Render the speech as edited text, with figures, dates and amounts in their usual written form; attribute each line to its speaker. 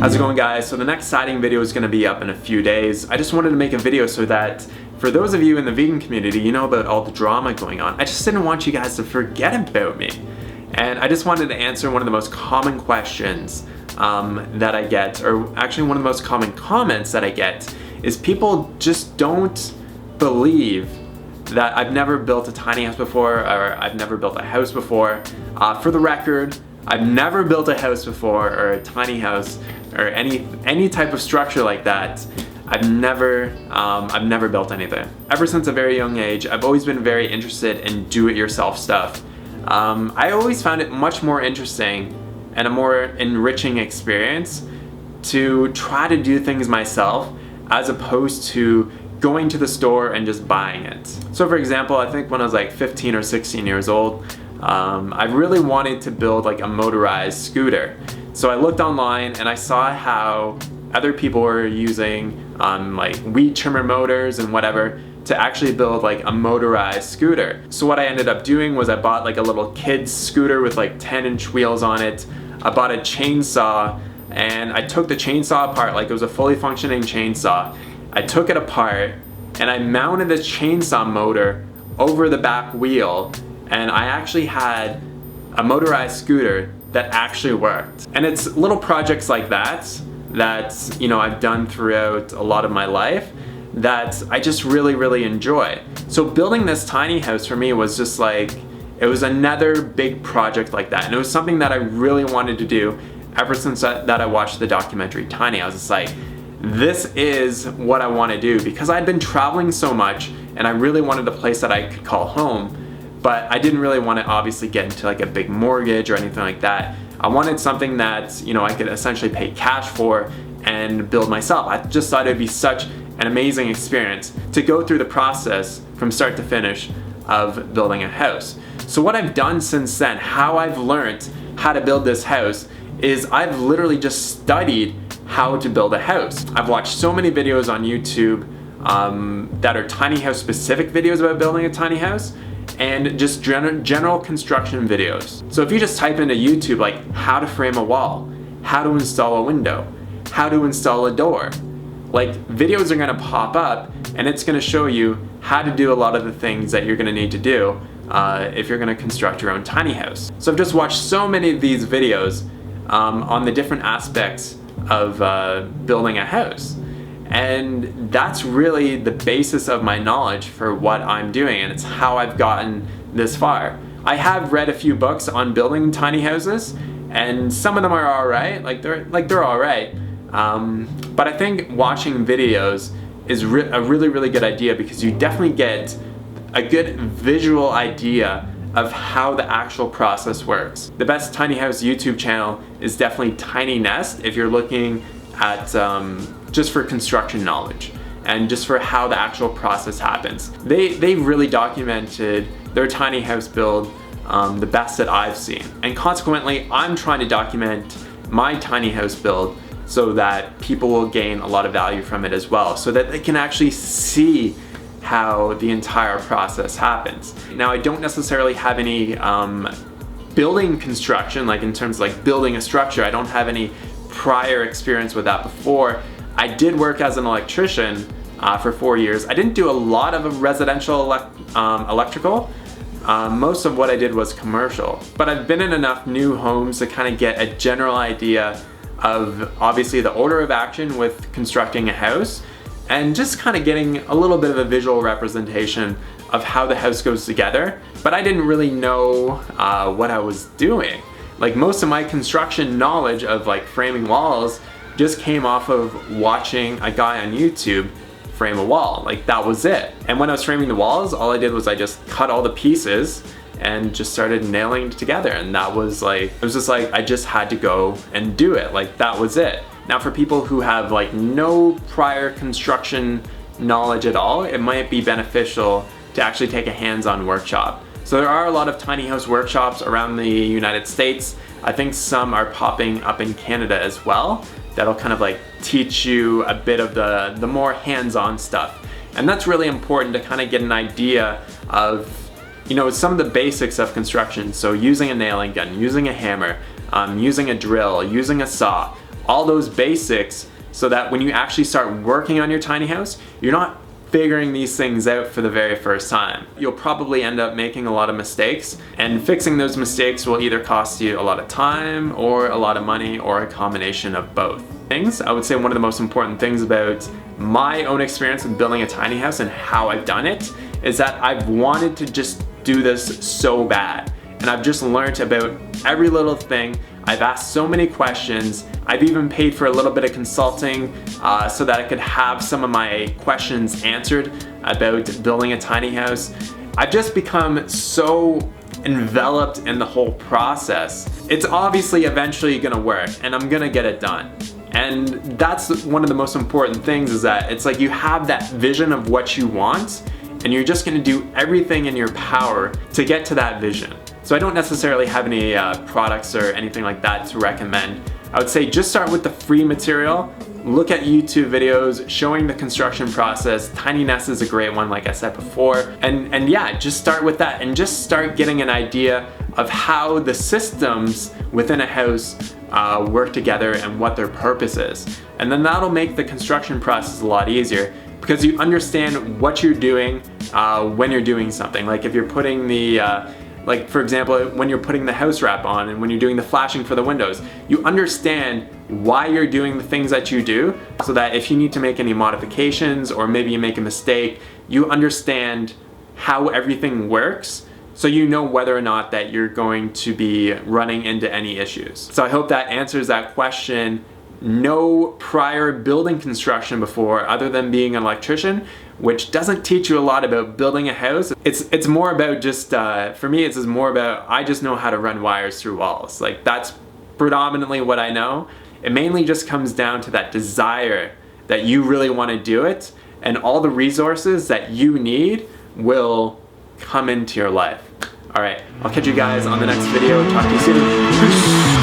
Speaker 1: How's it going, guys? So the next siding video is going to be up in a few days. I just wanted to make a video so that for those of you in the vegan community, you know about all the drama going on. I just didn't want you guys to forget about me. And I just wanted to answer one of the most common questions that I get, or actually one of the most common comments that I get, is people just don't believe that I've never built a tiny house before, or I've never built a house before. For the record, I've never built a house before, or a tiny house, or any type of structure like that. I've never built anything. Ever since a very young age, I've always been very interested in do-it-yourself stuff. I always found it much more interesting and a more enriching experience to try to do things myself as opposed to going to the store and just buying it. So for example, I think when I was like 15 or 16 years old, I really wanted to build like a motorized scooter. So I looked online and I saw how other people were using like weed trimmer motors and whatever to actually build like a motorized scooter. So what I ended up doing was I bought like a little kid's scooter with like 10-inch wheels on it. I bought a chainsaw and I took the chainsaw apart like it was a fully functioning chainsaw. I took it apart and I mounted the chainsaw motor over the back wheel, and I actually had a motorized scooter that actually worked. And it's little projects like that you know, I've done throughout a lot of my life that I just really enjoy. So building this tiny house for me was just like, it was another big project like that, and it was something that I really wanted to do ever since that I watched the documentary Tiny. I was just like, this is what I want to do, because I'd been traveling so much and I really wanted a place that I could call home, but I didn't really want to obviously get into like a big mortgage or anything like that. I wanted something that, you know, I could essentially pay cash for and build myself. I just thought it'd be such an amazing experience to go through the process from start to finish of building a house. So what I've done since then, how I've learned how to build this house, is I've literally just studied how to build a house. I've watched so many videos on YouTube that are tiny house specific videos about building a tiny house, and just general construction videos. So if you just type into YouTube like how to frame a wall, how to install a window, how to install a door, like videos are gonna pop up and it's gonna show you how to do a lot of the things that you're gonna need to do if you're gonna construct your own tiny house. So I've just watched so many of these videos on the different aspects of building a house. And that's really the basis of my knowledge for what I'm doing, and it's how I've gotten this far. I have read a few books on building tiny houses, and some of them are alright, they're alright. But I think watching videos is a really good idea, because you definitely get a good visual idea of how the actual process works. The best tiny house YouTube channel is definitely Tiny Nest if you're looking at just for construction knowledge and just for how the actual process happens. They really documented their tiny house build the best that I've seen, and consequently I'm trying to document my tiny house build so that people will gain a lot of value from it as well, so that they can actually see how the entire process happens. Now, I don't necessarily have any building construction, like in terms of like building a structure. I don't have any prior experience with that before. I did work as an electrician for 4 years. I didn't do a lot of residential electrical. Most of what I did was commercial, but I've been in enough new homes to kind of get a general idea of obviously the order of action with constructing a house, and just kind of getting a little bit of a visual representation of how the house goes together. But I didn't really know what I was doing. Like, most of my construction knowledge of like framing walls just came off of watching a guy on YouTube frame a wall. Like, that was it. And when I was framing the walls, all I did was I just cut all the pieces and just started nailing it together. And that was like, it was just like, I just had to go and do it. Like, that was it. Now, for people who have like no prior construction knowledge at all, it might be beneficial to actually take a hands-on workshop. So there are a lot of tiny house workshops around the United States. I think some are popping up in Canada as well. That'll kind of like teach you a bit of the more hands-on stuff. And that's really important to kind of get an idea of, you know, some of the basics of construction. So using a nailing gun, using a hammer, using a drill, using a saw, all those basics so that when you actually start working on your tiny house, you're not figuring these things out for the very first time. You'll probably end up making a lot of mistakes, and fixing those mistakes will either cost you a lot of time or a lot of money or a combination of both. I would say one of the most important things about my own experience with building a tiny house and how I've done it is that I've wanted to just do this so bad. And I've just learned about every little thing. I've asked so many questions. I've even paid for a little bit of consulting so that I could have some of my questions answered about building a tiny house. I've just become so enveloped in the whole process. It's obviously eventually gonna work, and I'm gonna get it done. And that's one of the most important things, is that it's like you have that vision of what you want, and you're just gonna do everything in your power to get to that vision. So I don't necessarily have any products or anything like that to recommend. I would say just start with the free material. Look at YouTube videos showing the construction process. Tiny Nest is a great one, like I said before. And yeah, just start with that and just start getting an idea of how the systems within a house work together and what their purpose is. And then that'll make the construction process a lot easier, because you understand what you're doing when you're doing something. Like if you're putting the like for example, when you're putting the house wrap on and when you're doing the flashing for the windows, you understand why you're doing the things that you do, so that if you need to make any modifications or maybe you make a mistake, you understand how everything works, so you know whether or not that you're going to be running into any issues. So I hope that answers that question. No prior building construction before, other than being an electrician, which doesn't teach you a lot about building a house. It's more about just, for me, it's more about, I just know how to run wires through walls. Like that's predominantly what I know. It mainly just comes down to that desire that you really want to do it, and all the resources that you need will come into your life. All right, I'll catch you guys on the next video. Talk to you soon. Peace.